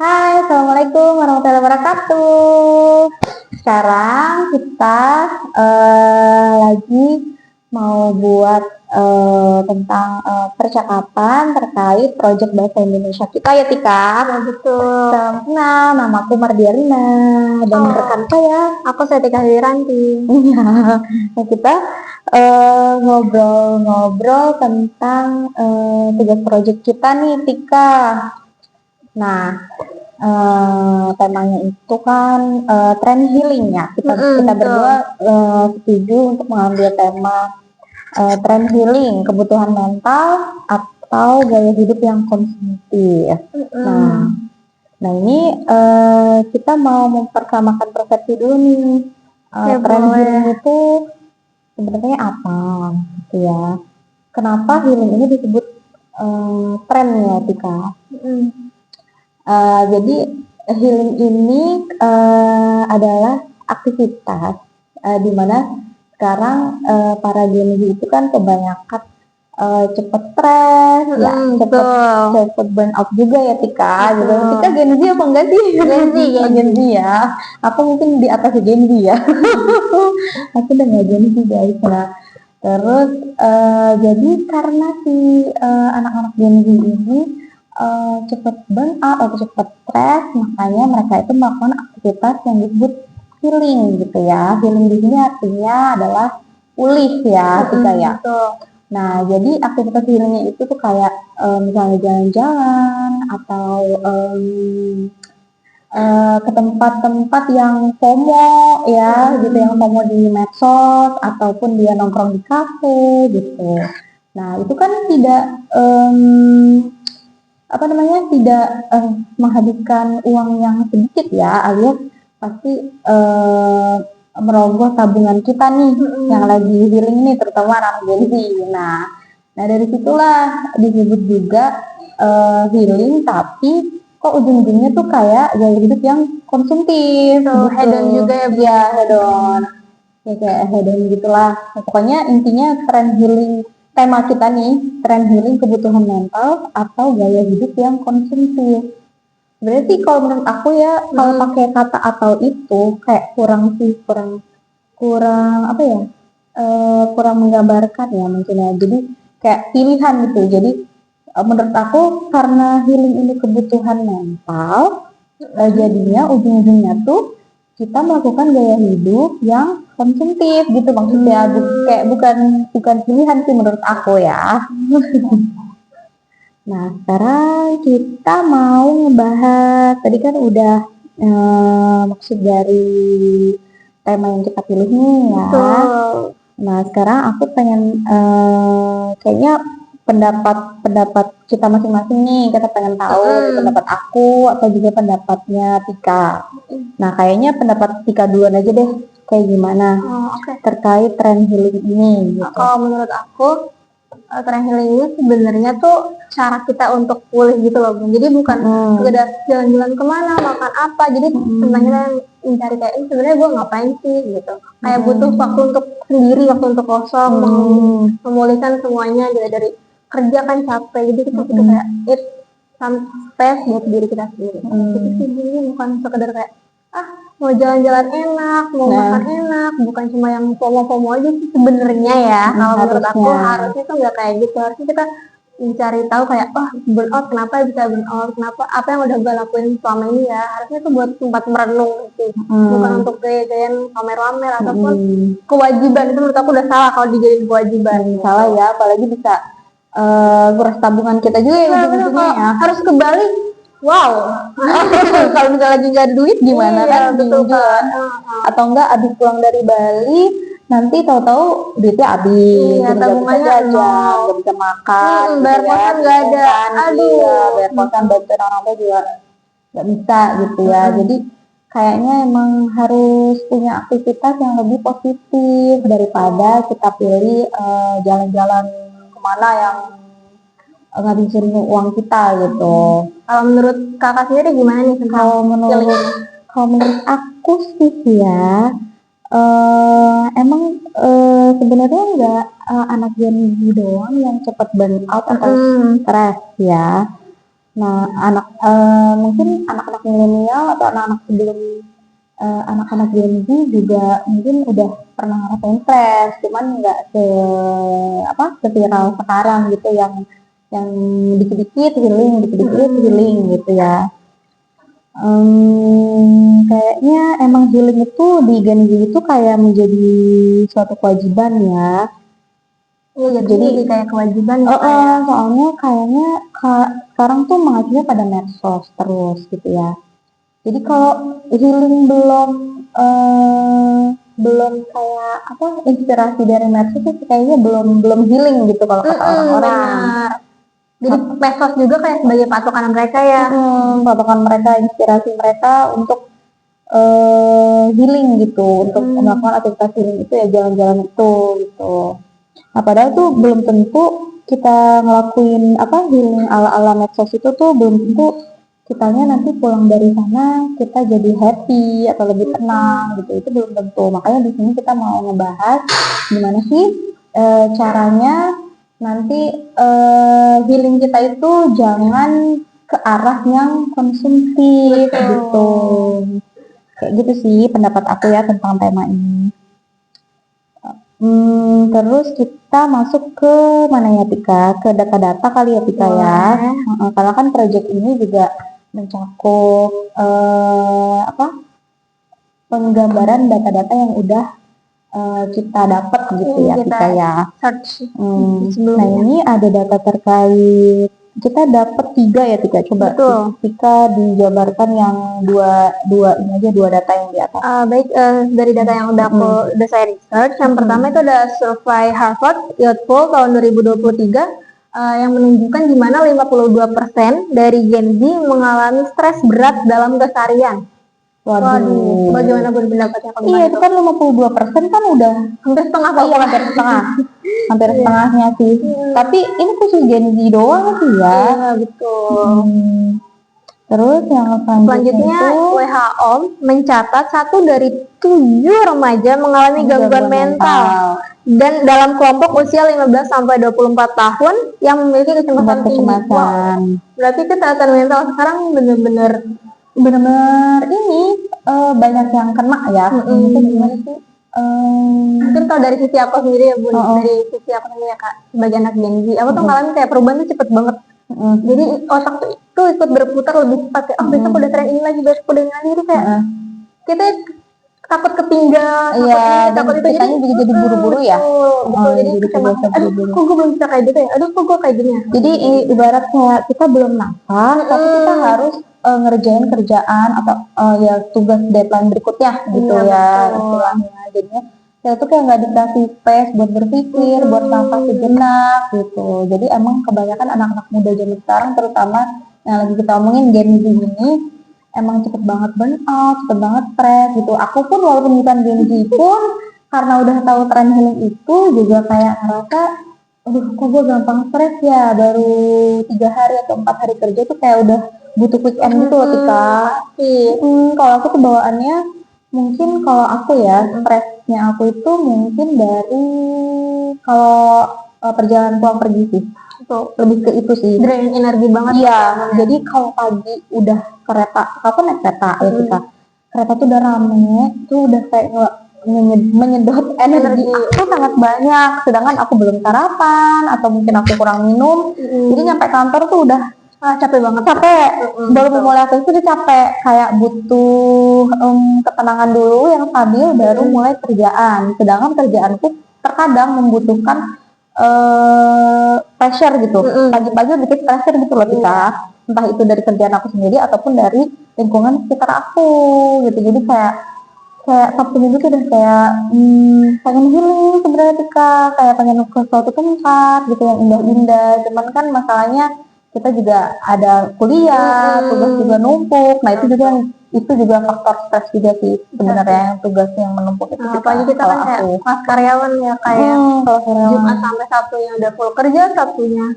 Hai, Assalamualaikum warahmatullahi wabarakatuh. Sekarang kita lagi mau buat tentang percakapan terkait proyek bahasa Indonesia kita ya Tika. Betul. Salam kenal, namaku Mardiarina dan rekan saya. Aku Setika Wiranti. Nah, kita ngobrol-ngobrol tentang tugas proyek kita nih Tika. Nah, temanya itu kan tren healing ya. Kita berdua setuju untuk mengambil tema tren healing, kebutuhan mental atau gaya hidup yang konsumtif. Nah ini kita mau mempersamakan persepsi dulu nih. Tren healing itu sebenarnya apa, gitu ya? Kenapa healing ini disebut tren ya, Tika? Jadi healing ini adalah aktivitas di mana sekarang para Gen Z itu kan kebanyakan cepet stres, ya cepet burn out juga ya Tika. Gitu. Tika Gen Z apa enggak sih? Gen Z ya. Aku mungkin di atas Gen Z ya. Aku udah nggak Gen Z guys. Nah, terus jadi karena si anak-anak Gen Z ini cepat burn out atau cepat stres, makanya mereka itu melakukan aktivitas yang disebut healing gitu ya. Healing di sini artinya adalah pulih ya, Tika ya. Nah, jadi aktivitas healingnya itu tuh kayak misalnya jalan-jalan atau ke tempat-tempat yang FOMO ya, gitu, yang FOMO di medsos ataupun dia nongkrong di kafe gitu. Nah, itu kan tidak tidak menghabiskan uang yang sedikit ya, alias pasti merogoh tabungan kita nih yang lagi healing nih, terutama anak Gen Z. Nah dari situlah disebut juga healing, tapi kok ujung-ujungnya tuh kayak gaya hidup yang konsumtif, gitu. Hedon juga ya, hedon ya, kayak hedon gitulah. Nah, pokoknya intinya tren healing, tema kita nih, tren healing kebutuhan mental atau gaya hidup yang konsumtif. Berarti kalau menurut aku ya, kalau pakai kata atau itu kayak kurang apa ya, kurang menggambarkan ya mungkin ya. Jadi kayak pilihan gitu. Jadi menurut aku karena healing ini kebutuhan mental, jadinya ujung-ujungnya tuh kita melakukan gaya hidup yang konsumtif gitu maksudnya. Kayak bukan pilihan sih menurut aku ya. Nah, sekarang kita mau ngebahas, tadi kan udah maksud dari tema yang kita pilih nih ya. Nah, sekarang aku pengen kayaknya pendapat kita masing-masing nih, kita pengen tahu pendapat aku atau juga pendapatnya Tika. Nah, kayaknya pendapat Tika duluan aja deh, kayak gimana terkait tren healing ini gitu. Kalau menurut aku tren healing ini sebenarnya tuh cara kita untuk pulih gitu loh, jadi bukan sekedar jalan-jalan kemana, makan apa. Jadi tentang kita mencari kayak ini sebenarnya gue ngapain sih gitu, kayak butuh waktu untuk sendiri, waktu untuk kosong, memulihkan semuanya gitu. Dari kerja kan capek, jadi kita butuh kayak some space buat diri kita sendiri. Itu sih, ini bukan sekedar kayak mau jalan-jalan enak, mau makan enak, bukan cuma yang FOMO-FOMO aja sih sebenarnya ya. Kalau menurut aku harusnya tuh nggak kayak gitu. Harusnya kita mencari tahu kayak, burnout kenapa bisa burnout, kenapa, apa yang udah gue lakuin selama ini ya. Harusnya tuh buat tempat merenung sih, bukan untuk gaya-gayaan pamer-pamer ataupun kewajiban. Itu menurut aku udah salah kalau dijadiin kewajiban. Salah ya, apalagi bisa nguras tabungan kita juga ya ujung-ujungnya ya. Harus kebalik. Wow, kalau misalnya lagi nggak ada duit gimana kan? Betul kan? Atau enggak abis pulang dari Bali nanti tahu-tahu duitnya habis, tabungannya nggak bisa makan, bayar kosan nggak ada, bayar kosan, bantuin orang tua juga nggak bisa gitu ya. Jadi kayaknya emang harus punya aktivitas yang lebih positif daripada kita pilih jalan-jalan kemana yang ngabisin uang kita gitu. Kalau menurut kakak sendiri gimana nih? Kalau menurut aku sih ya, emang sebenarnya nggak anak Gen Z doang yang cepat burn out atau stres ya. Nah, mungkin anak-anak milenial atau anak-anak sebelum anak-anak Gen Z juga mungkin udah pernah ngerasain stres, cuman nggak seviral sekarang gitu yang dikit-dikit healing, dikit-dikit healing gitu ya. Kayaknya emang healing itu di Gen Z itu kayak menjadi suatu kewajiban ya. Iya, Jadi jadi kayak kewajiban ya kayak. soalnya kayaknya sekarang tuh mengacunya pada medsos terus gitu ya. Jadi kalau healing belum kayak inspirasi dari medsos itu kayaknya belum healing gitu kalau kata orang-orang. Benar. Jadi medsos juga kayak sebagai patokan mereka ya. Patokan mereka, inspirasi mereka untuk healing gitu, untuk melakukan aktivitas healing itu ya jalan-jalan itu gitu. Nah, padahal tuh belum tentu kita ngelakuin healing ala-ala medsos itu tuh belum tentu kitanya nanti pulang dari sana kita jadi happy atau lebih tenang gitu, itu belum tentu. Makanya di sini kita mau ngebahas gimana sih caranya nanti healing kita itu jangan ke arah yang konsumtif gitu. Kayak gitu sih pendapat aku ya tentang tema ini. Terus kita masuk ke mana ya Tika? Ke data-data kali ya Tika ya. Karena kan project ini juga mencakup penggambaran data-data yang udah kita dapat gitu ya Tika ya. Search Nah ini ada data terkait, kita dapat 3 ya Tika. Coba Tika dijabarkan yang dua ini aja, 2 data yang di atas. Baik, dari data yang udah saya research, yang pertama itu ada survei Harvard Youth Poll tahun 2023 yang menunjukkan di mana 52% dari Gen Z mengalami stres berat dalam keseharian. Waduh, bagaimana pendapatnya? Iya, itu kan 52% kan udah hampir setengah. Hampir setengah. Hampir setengahnya sih. Tapi ini khusus Gen Z doang sih ya. Iya, betul. Terus yang selanjutnya WHO mencatat 1 dari 7 remaja mengalami gangguan mental. Dan dalam kelompok usia 15 sampai 24 tahun yang memiliki kecemasan tinggi. Wow. Berarti kesehatan mental sekarang benar-benar ini banyak yang kena ya. Itu gimana sih? Mungkin kalau dari sisi aku sendiri ya Bun, dari sisi aku sendiri ya Kak, sebagai anak Gen Z, aku tuh ngalamin kayak perubahan tuh cepet banget. Jadi otak tuh ikut berputar lebih cepat kayak, besok udah tren ini lagi, besok udah ini lagi, jadi kayak kita takut ketinggal, takut itu, jadi buru-buru ya. Betul, jadi kecemasan, aduh kok gue belum bisa kayak gitu ya, aduh kok gue kayak gini ya. Jadi ibarat kayak kita belum nafas, tapi kita harus ngerjain kerjaan atau ya tugas deadline berikutnya gitu ya istilahnya. Jadinya saya tuh kayak nggak dikasih space buat berpikir, buat nafas sejenak gitu. Jadi emang kebanyakan anak-anak muda zaman sekarang, terutama yang lagi kita omongin Gen Z ini, emang cepet banget burn out, cepet banget stres gitu. Aku pun walaupun bukan Gen Z pun karena udah tahu tren healing itu juga kayak ngerasa, kok gue gampang stres ya, baru 3 hari atau 4 hari kerja tuh kayak udah butuh weekend gitu loh Tika. Kalau aku tuh bawaannya mungkin kalau aku ya stresnya aku itu mungkin dari kalau perjalanan pulang pergi sih. Lebih ke itu sih. Drain energi banget. Iya. Jadi kalau pagi udah kereta, aku naik kereta ya Tika. Kereta tuh udah rame, tuh udah kayak menyedot energi aku sangat banyak. Sedangkan aku belum sarapan atau mungkin aku kurang minum. Jadi nyampe kantor tuh udah capek banget, baru memulai aktivitas udah capek, kayak butuh ketenangan dulu yang stabil baru mulai kerjaan. Sedangkan kerjaanku terkadang membutuhkan pressure gitu, pagi-pagi dikit pressure gitu loh kita, entah itu dari kerjaan aku sendiri ataupun dari lingkungan sekitar aku gitu. Jadi kayak Sabtu Minggu tuh udah kayak pengen healing sebenarnya Tika, kayak pengen ke suatu tempat gitu yang indah-indah. Cuman kan masalahnya kita juga ada kuliah, tugas juga numpuk. Nah itu juga faktor stres juga sih sebenarnya, tugas yang menumpuk itu. Apalagi kita kan kayak pas karyawan ya, kayak Jumat sampai Sabtunya udah full kerja, Sabtunya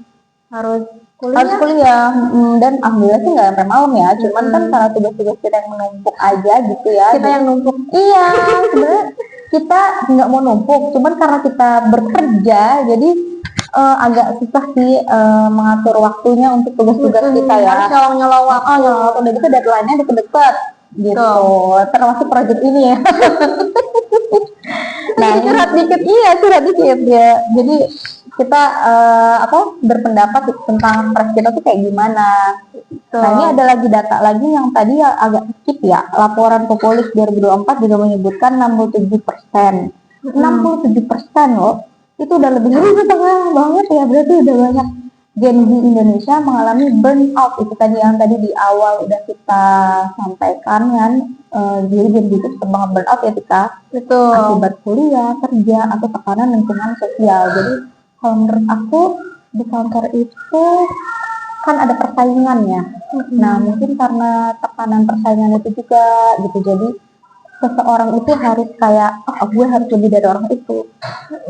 harus kuliah. Dan alhamdulillah sih nggak sampai malam ya, cuman kan karena tugas-tugas kita yang menumpuk aja gitu ya. Kita yang numpuk. Iya, sebenarnya kita nggak mau numpuk, cuman karena kita bekerja jadi agak susah sih mengatur waktunya untuk tugas-tugas kita ya. Harus nyolong waktu. Udah gitu deadline-nya deket-deket gitu. Termasuk project ini ya. Nah, curhat dikit, iya curhat dikit ya. Jadi kita berpendapat tentang press kita tuh kayak gimana. Nah, ini ada lagi data lagi yang tadi ya agak skip ya. Laporan Populis 2024 juga menyebutkan 67%. 67% loh. Itu udah lebih dari setengah banget ya. Berarti udah banyak Gen Z Indonesia mengalami burnout. Itu tadi yang tadi di awal udah kita sampaikan kan. Jadi Gen Z itu sering burnout ya Tika. Betul. Akibat kuliah, kerja, atau tekanan lingkungan sosial. Jadi kalau menurut aku di kantor itu kan ada persaingan ya. Nah, mungkin karena tekanan persaingan itu juga gitu. Jadi seseorang itu harus kayak, gue harus lebih dari orang itu,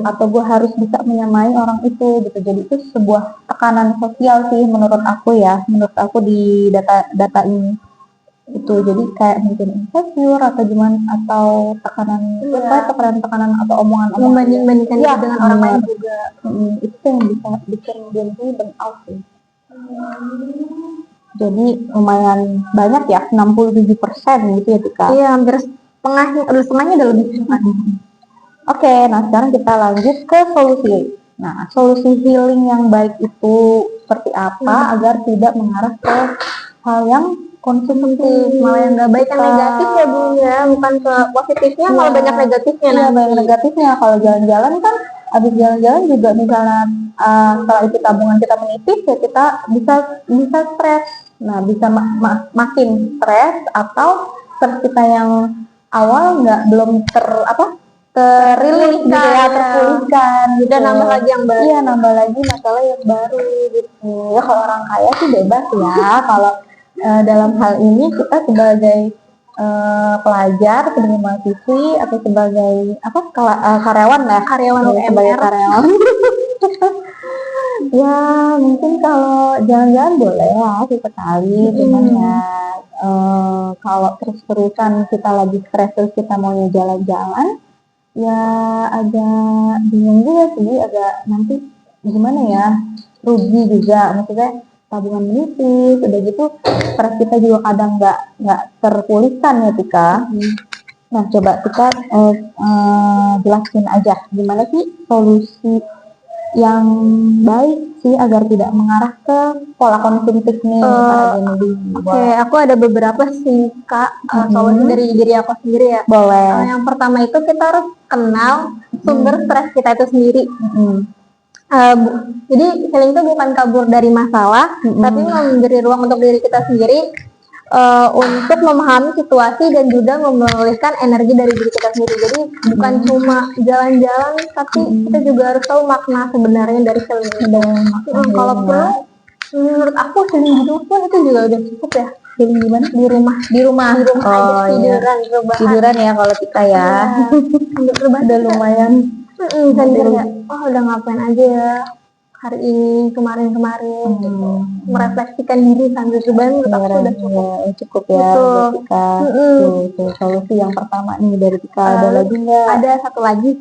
atau gue harus bisa menyamai orang itu gitu. Jadi itu sebuah tekanan sosial sih menurut aku ya. Menurut aku di data ini itu jadi kayak mungkin insecure atau gimana, atau tekanan atau omongan Membanding-bandingkan ya, dengan orang lain juga. Itu yang bisa bikin Gen Z burnout sih. Jadi lumayan banyak ya, 67% gitu ya Tika. Iya, hampir setengahnya udah lebih. Oke, nah sekarang kita lanjut ke solusi. Nah, solusi healing yang baik itu seperti apa agar tidak mengarah ke hal yang konsumtif, Malah yang nggak baik, yang negatif ya Bu ya, bukan ke positifnya, malah banyak negatifnya. Iya, banyak negatifnya. Kalau jalan-jalan kan, habis jalan-jalan juga misalnya setelah itu tabungan kita menipis ya kita bisa stres. Nah, bisa makin stres, atau stres kita yang awal belum terilis gitu ya, terpulihkan gitu. Dan nambah lagi yang baru. Iya, nambah lagi masalah yang baru gitu. Ya kalau orang kaya sih bebas ya. Kalau dalam hal ini kita sebagai pelajar, sebagai mahasiswi, atau sebagai karyawan lah, Karyawan sebagai karyawan. Ya mungkin kalau jalan-jalan boleh ya sesekali, cuman ya kalau terus-terusan kita lagi stres terus kita maunya jalan-jalan, ya agak bingung juga sih, agak nanti gimana ya, rugi juga, maksudnya tabungan menipis, udah gitu stres kita juga kadang nggak terpulihkan ya Tika. Nah coba Tika jelasin aja gimana sih solusi yang baik sih agar tidak mengarah ke pola konsumtif nih para Gen Z. Oke, aku ada beberapa sih Kak, solusi dari diri aku sendiri ya. Boleh. Yang pertama itu kita harus kenal sumber stres kita itu sendiri. Jadi healing itu bukan kabur dari masalah, tapi memberi ruang untuk diri kita sendiri untuk memahami situasi dan juga memulihkan energi dari diri kita sendiri. Jadi bukan cuma jalan-jalan, tapi kita juga harus tahu makna sebenarnya dari healing itu. Kalau perlu, menurut aku healing di rumah itu juga udah cukup ya. Healing di mana? Di rumah aja, tiduran ya kalau kita ya. Udah lumayan. Bisa kayak, udah ngapain aja ya hari ini, kemarin gitu. Merefleksikan diri sambil coba, menurut aku udah cukup ya buat Tika. Tuh, solusi yang pertama nih dari Tika. Ada lagi nggak? Ada satu lagi.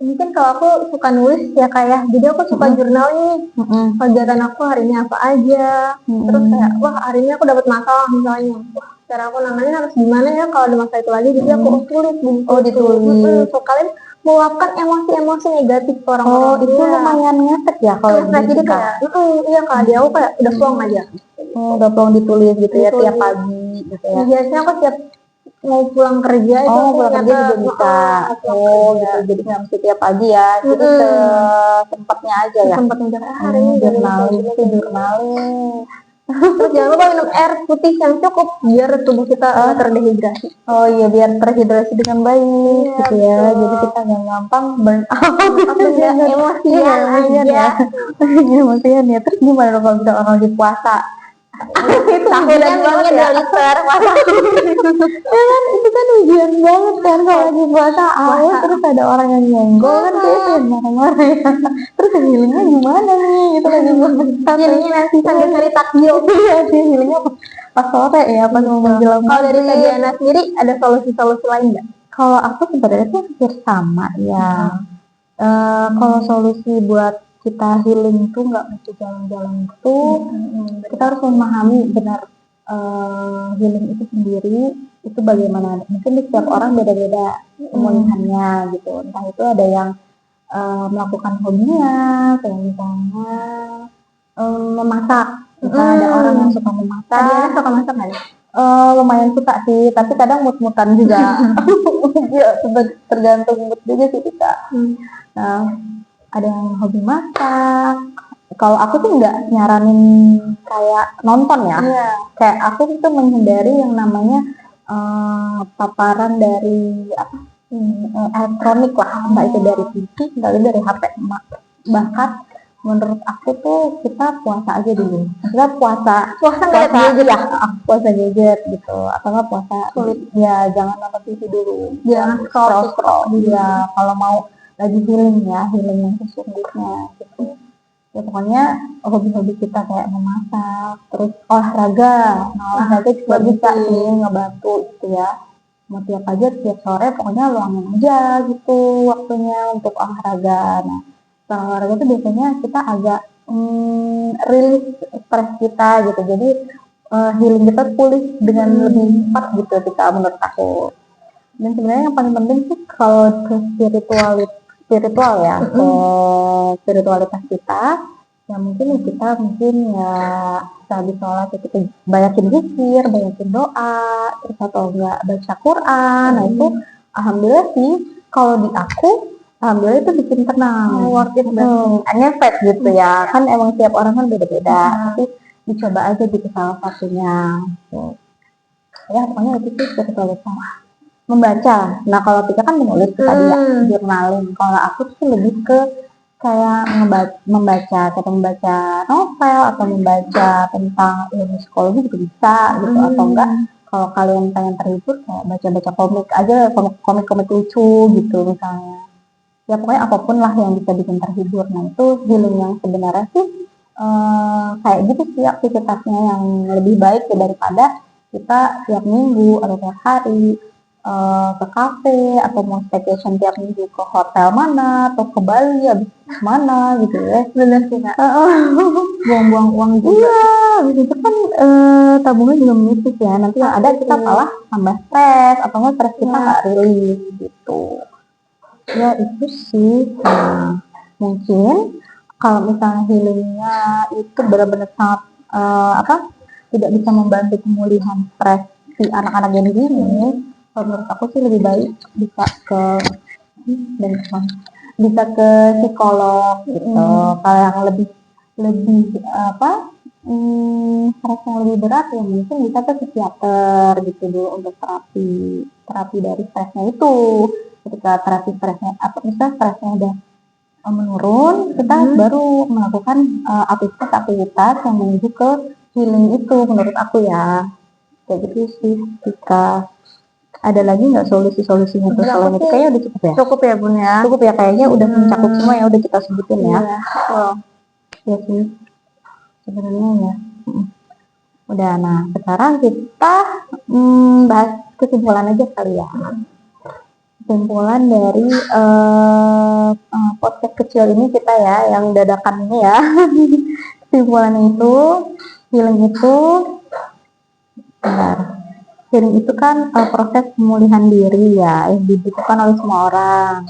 Mungkin kalau aku suka nulis ya kayak, jadi aku suka jurnal nih. Kegiatan aku hari ini apa aja. Terus kayak, wah hari ini aku dapat masalah misalnya. Wah, cara aku nanganin harus gimana ya kalau ada masalah itu lagi. Jadi aku tulis. Ditulis. So kalian meluapkan emosi-emosi negatif orang-orang. Itu lumayan ngefek ya kalau jadi kayak, iya Kak, dia aku kayak udah plong aja. Udah plong ditulis gitu ya tiap pagi gitu ya. Biasanya aku tiap mau pulang kerja itu pulang kerja juga bisa. Gitu. Jadi nggak mesti tiap pagi ya. Jadi sempatnya aja ya. Sempatnya hari ini jurnaling. Terus jangan lupa minum air putih yang cukup biar tubuh kita terdehidrasi. Oh iya, biar terhidrasi dengan baik gitu ya. Jadi kita nggak gampang burn out. Emosian ya. Terus gimana kalau kita orang di puasa? Itu ujian banget ya. Itu kan ujian banget kan kalau lagi puasa awal terus ada orang yang nyenggol kan kita marah-marah ya. Terus healingnya gimana nih? Itu lagi puasa. Healingnya nanti sambil cari takjil. Iya sih, healingnya pas sore ya, pas mau menjelang. Kalau dari Kak Diana sendiri ada solusi-solusi lain nggak? Kalau aku sebenarnya tuh hampir sama ya. Kalau solusi buat kita healing itu nggak mesti jalan-jalan itu, kita harus memahami benar healing itu sendiri itu bagaimana. Mungkin di setiap orang beda-beda pemulihannya gitu. Entah itu ada yang melakukan hobinya, kayak misalnya memasak. Misalnya ada orang yang suka memasak. Tadi suka masak nggak nih? Lumayan suka sih, tapi kadang mood-moodan juga. Ya, tergantung mood juga sih kita. Nah, ada yang hobi masak. Kalau aku tuh nggak nyaranin kayak nonton ya. Iya. Kayak aku itu menghindari yang namanya paparan dari apa elektronik lah, entah itu dari TV, entah itu dari HP. Bahkan menurut aku tuh kita puasa aja dulu. Kita puasa ngeliat gadget. ya, puasa gadget gitu, atau nggak puasa ya jangan nonton TV dulu. Jangan scroll. Ya kalau mau lagi healing ya, healing yang sesungguhnya gitu. Ya pokoknya hobi-hobi kita kayak memasak, terus olahraga. Nah, olahraga juga bisa sih ngebantu gitu ya. Mau tiap pagi, tiap sore, pokoknya luangin aja gitu waktunya untuk olahraga. Nah, setelah olahraga itu biasanya kita agak rilis stres kita gitu. Jadi healing kita pulih dengan lebih cepat gitu kita menurut aku. Dan sebenarnya yang paling penting sih kalau ke spiritual ya, ke spiritualitas kita, ya mungkin kita ya habis sholat ya kita banyakin zikir, banyakin doa, terus atau enggak baca Quran. Nah itu alhamdulillah sih kalau di aku alhamdulillah itu bikin tenang, worth it ngefek gitu ya. Kan emang tiap orang kan beda-beda, tapi dicoba aja gitu salah satunya. Ya pokoknya itu sih spiritualitas. Membaca. Nah kalau kita kan menulis tadi ya, journaling. Kalau aku sih lebih ke kayak membaca novel atau membaca tentang ilmu psikologi juga bisa gitu, atau enggak kalau kalian pengen terhibur kayak baca-baca komik aja, komik-komik lucu gitu misalnya. Ya pokoknya apapun lah yang bisa bikin terhibur. Nah itu healing yang sebenarnya sih kayak gitu sih aktivitasnya yang lebih baik ya daripada kita tiap minggu atau tiap hari ke kafe atau mau staycation tiap minggu ke hotel mana atau ke Bali habis mana gitu ya. Bener sih kak. Buang-buang uang juga. Iya, habis itu kan tabungan juga menipis ya. Nanti yang ada kita malah tambah stres atau nggak stres kita nggak rilis gitu. Ya itu sih. Nah, mungkin kalau misalnya healingnya itu benar-benar sangat tidak bisa membantu pemulihan stres si anak-anak Gen Z ini, menurut aku sih lebih baik bisa ke psikolog gitu. Kalau yang lebih stres yang lebih berat ya mungkin bisa ke psikiater gitu dulu untuk terapi dari stresnya itu. Ketika terapi stresnya misalnya stresnya udah menurun, kita baru melakukan aktivitas yang menuju ke healing itu menurut aku ya. Kayak gitu sih. Jika ada lagi nggak solusi-solusinya tuh selain itu kayaknya udah cukup ya? Cukup ya bun ya. Cukup ya, kayaknya udah mencakup semua yang udah kita sebutin ya. Ya sih. Sebenarnya ya. Udah, nah sekarang kita bahas kesimpulan aja kali ya. Kesimpulan dari podcast kecil ini kita ya, yang dadakan ini ya. Kesimpulannya itu, healing itu healing itu kan proses pemulihan diri ya, yang dibutuhkan oleh semua orang.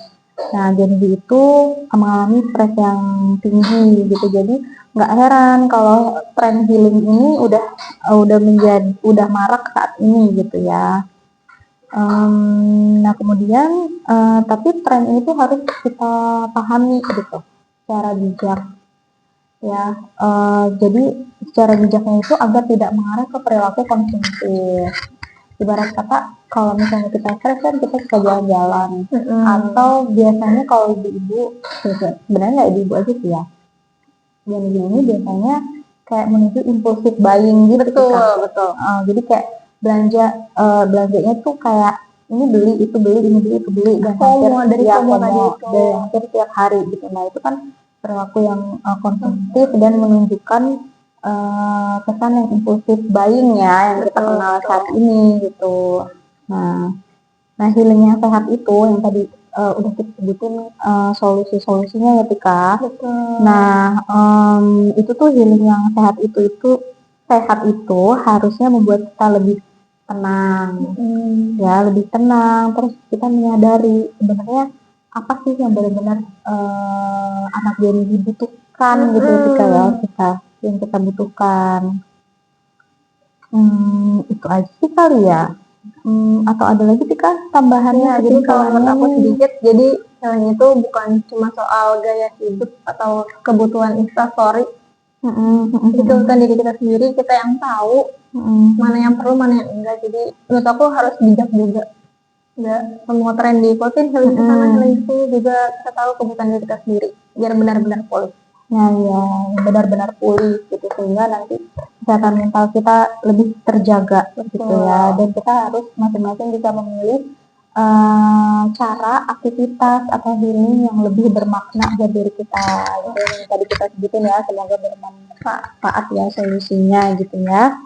Nah, Gen Z itu mengalami stres yang tinggi gitu, jadi nggak heran kalau tren healing ini udah marak saat ini gitu ya. Nah kemudian tapi tren ini tuh harus kita pahami gitu secara bijak ya. Jadi secara bijaknya itu agar tidak mengarah ke perilaku konsumtif. Ibarat kata kalau misalnya kita stres kan kita suka jalan-jalan, atau biasanya kalau ibu-ibu, sebenarnya nggak ibu-ibu aja sih ya, yang ini biasanya kayak menuju impulsif buying gitu. Betul. Jadi kayak belanjanya tuh kayak ini beli itu beli dan hampir tiap hari gitu. Nah itu kan perilaku yang konsumtif dan menunjukkan kesan yang impulsif buying ya, yang kita kenal saat ini gitu. Nah healing yang sehat itu yang tadi udah kita sebutin solusi-solusinya ya Tika. Betul. Nah, itu tuh healing yang sehat itu harusnya membuat kita lebih tenang, ya lebih tenang. Terus kita menyadari sebenarnya apa sih yang benar-benar anak Gen Z butuhkan gitu Tika ya, yang kita butuhkan. Itu aja sih kali ya. Atau ada lagi Tika tambahannya? Ya, jadi kalau menurut aku kesimpulannya? sedikit, jadi healing itu bukan cuma soal gaya hidup atau kebutuhan instastory. Itu kan diri kita sendiri, kita yang tahu mana yang perlu, mana yang enggak. Jadi menurut aku harus bijak juga. Enggak semua tren diikutin, healing ke sana, healing ke sini, juga kita tahu kebutuhan diri kita sendiri biar benar-benar pulih. Ya, benar-benar pulih gitu, sehingga nanti kesehatan mental kita lebih terjaga gitu ya. Dan kita harus masing-masing bisa memilih cara aktivitas atau healing yang lebih bermakna buat diri kita. Gitu yang tadi kita sebutin ya, semoga bermanfaat ya solusinya gitu ya.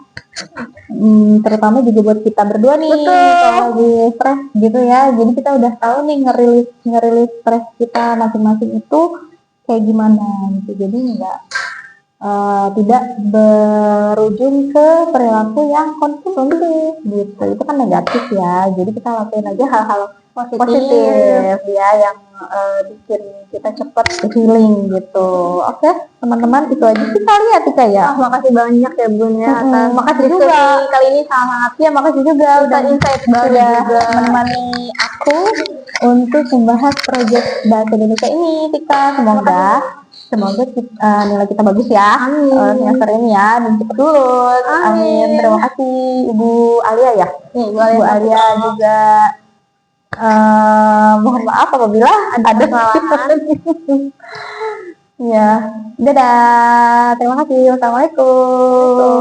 Terutama juga buat kita berdua nih, kalau lagi stres gitu ya. Jadi kita udah tahu nih ngerilis stres kita masing-masing itu kayak gimana gitu. Jadi tidak berujung ke perilaku yang konsumtif gitu. Itu kan negatif ya. Jadi kita lakuin aja hal-hal positif ya yang bikin kita cepat healing gitu. Oke, teman-teman, itu aja sih kali ya Tika ya. Makasih banyak ya Bun ya atas makasih juga kali ini, sangat ya, makasih juga udah insight baru juga menemani aku untuk membahas proyek bahasa Indonesia ini Tika. Semoga nilai kita bagus ya. Amin. Semester ini ya, dan cepat lulus. Amin. Terima kasih Ibu Alia ya. Ibu Alia juga mohon maaf apabila ada kesalahan. Ya, dadah. Terima kasih. Wassalamualaikum.